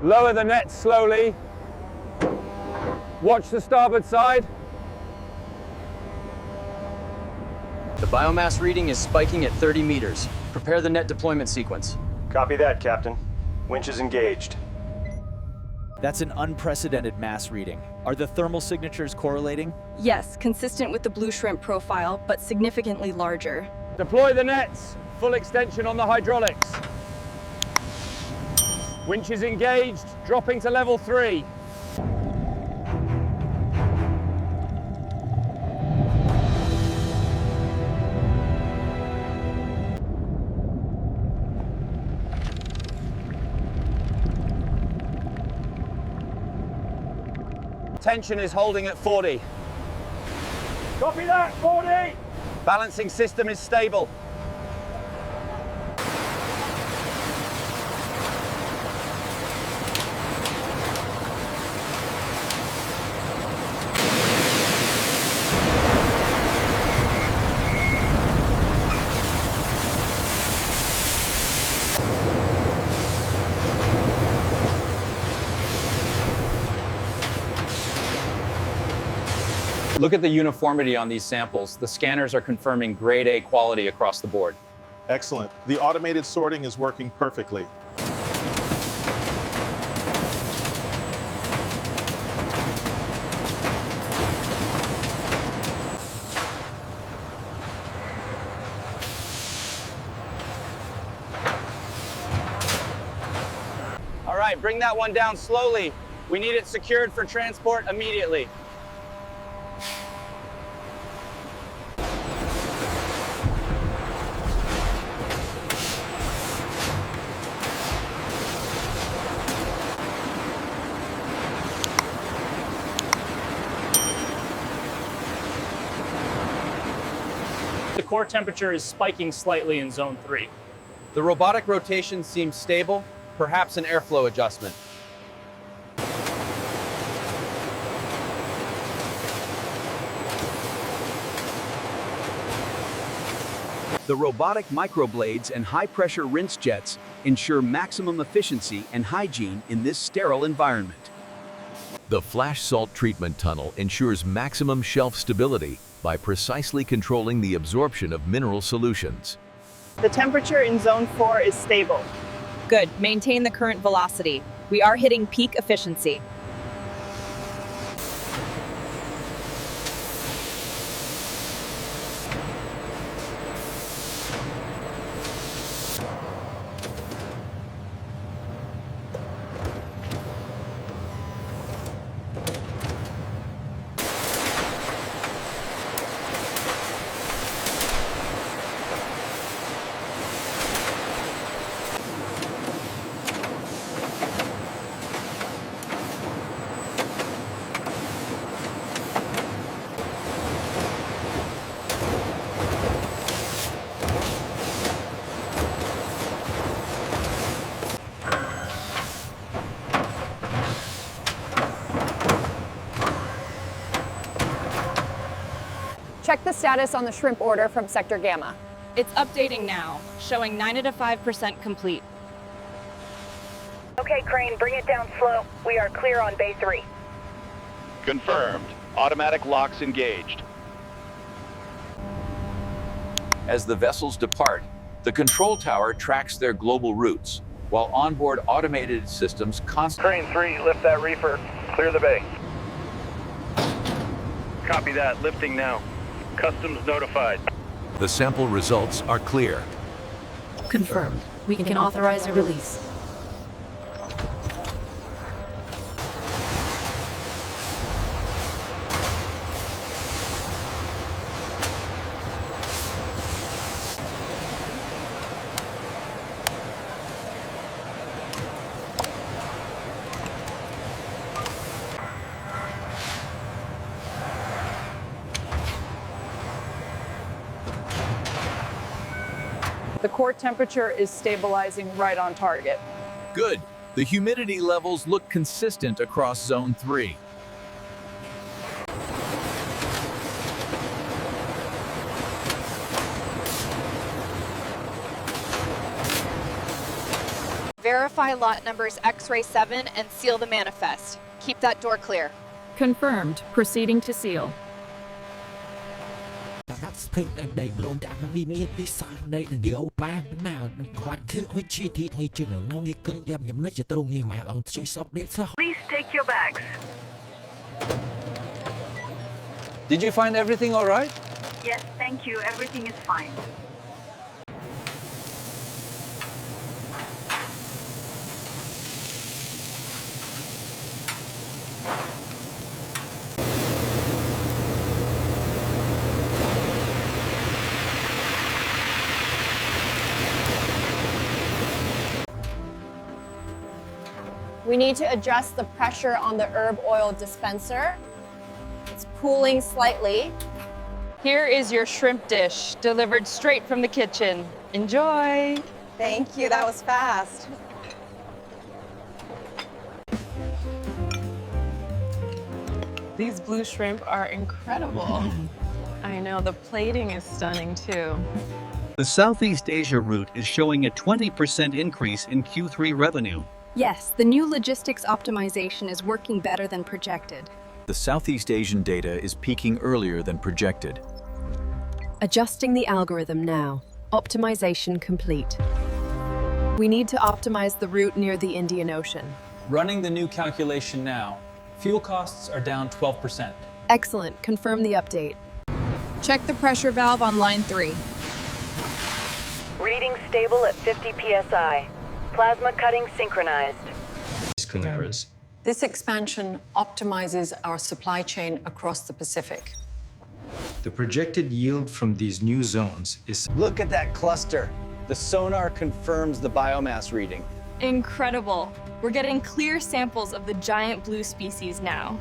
Lower the net slowly. Watch the starboard side. The biomass reading is spiking at 30 meters. Prepare the net deployment sequence. Copy that, Captain. Winch is engaged. That's an unprecedented mass reading. Are the thermal signatures correlating? Yes, consistent with the blue shrimp profile, but significantly larger. Deploy the nets. Full extension on the hydraulics. Winch is engaged, dropping to level 3. Tension is holding at 40. Copy that, 40! Balancing system is stable. Look at the uniformity on these samples. The scanners are confirming grade A quality across the board. Excellent. The automated sorting is working perfectly. All right, bring that one down slowly. We need it secured for transport immediately. The core temperature is spiking slightly in zone 3. The robotic rotation seems stable, perhaps an airflow adjustment. The robotic microblades and high-pressure rinse jets ensure maximum efficiency and hygiene in this sterile environment. The flash salt treatment tunnel ensures maximum shelf stability by precisely controlling the absorption of mineral solutions. The temperature in zone 4 is stable. Good. Maintain the current velocity. We are hitting peak efficiency. Check the status on the shrimp order from Sector Gamma. It's updating now, showing 95% complete. Okay, Crane, bring it down slow. We are clear on Bay 3. Confirmed. Automatic locks engaged. As the vessels depart, the control tower tracks their global routes, while onboard automated systems constantly... Crane 3, lift that reefer. Clear the bay. Copy that. Lifting now. Customs notified. The sample results are clear. Confirmed. We can authorize a release. The core temperature is stabilizing right on target. Good. The humidity levels look consistent across Zone 3. Verify lot numbers X-ray 7 and seal the manifest. Keep that door clear. Confirmed. Proceeding to seal. Please take your bags. Did you find everything all right? Yes, thank you. Everything is fine. We need to adjust the pressure on the herb oil dispenser. It's pooling slightly. Here is your shrimp dish, delivered straight from the kitchen. Enjoy. Thank you, that was fast. These blue shrimp are incredible. I know, the plating is stunning too. The Southeast Asia route is showing a 20% increase in Q3 revenue. Yes, the new logistics optimization is working better than projected. The Southeast Asian data is peaking earlier than projected. Adjusting the algorithm now. Optimization complete. We need to optimize the route near the Indian Ocean. Running the new calculation now. Fuel costs are down 12%. Excellent. Confirm the update. Check the pressure valve on line 3. Reading stable at 50 psi. Plasma cutting synchronized. This expansion optimizes our supply chain across the Pacific. The projected yield from these new zones is... Look at that cluster. The sonar confirms the biomass reading. Incredible. We're getting clear samples of the giant blue species now.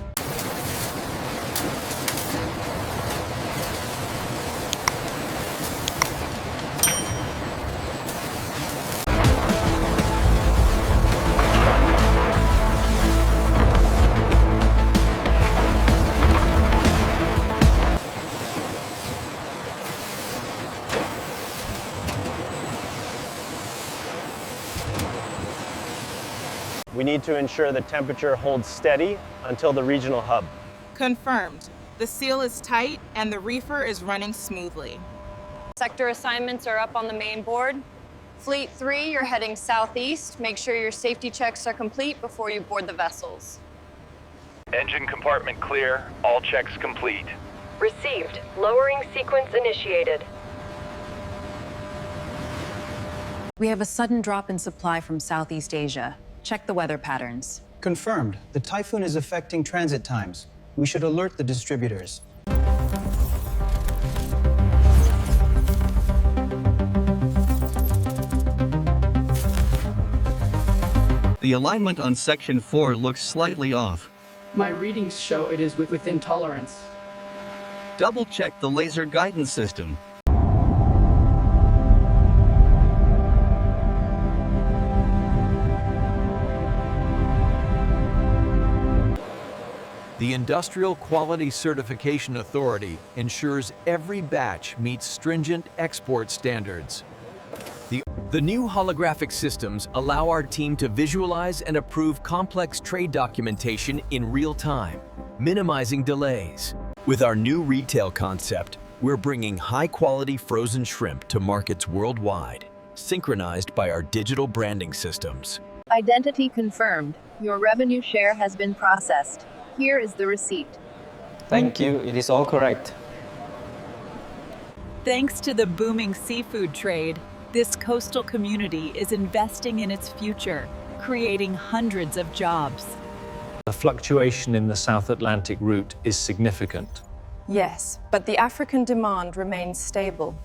We need to ensure the temperature holds steady until the regional hub. Confirmed. The seal is tight and the reefer is running smoothly. Sector assignments are up on the main board. Fleet 3, you're heading southeast. Make sure your safety checks are complete before you board the vessels. Engine compartment clear. All checks complete. Received. Lowering sequence initiated. We have a sudden drop in supply from Southeast Asia. Check the weather patterns. Confirmed. The typhoon is affecting transit times. We should alert the distributors. The alignment on Section 4 looks slightly off. My readings show it is within tolerance. Double-check the laser guidance system. The Industrial Quality Certification Authority ensures every batch meets stringent export standards. The new holographic systems allow our team to visualize and approve complex trade documentation in real time, minimizing delays. With our new retail concept, we're bringing high-quality frozen shrimp to markets worldwide, synchronized by our digital branding systems. Identity confirmed. Your revenue share has been processed. Here is the receipt. Thank you. It is all correct. Thanks to the booming seafood trade, this coastal community is investing in its future, creating hundreds of jobs. The fluctuation in the South Atlantic route is significant. Yes, but the African demand remains stable.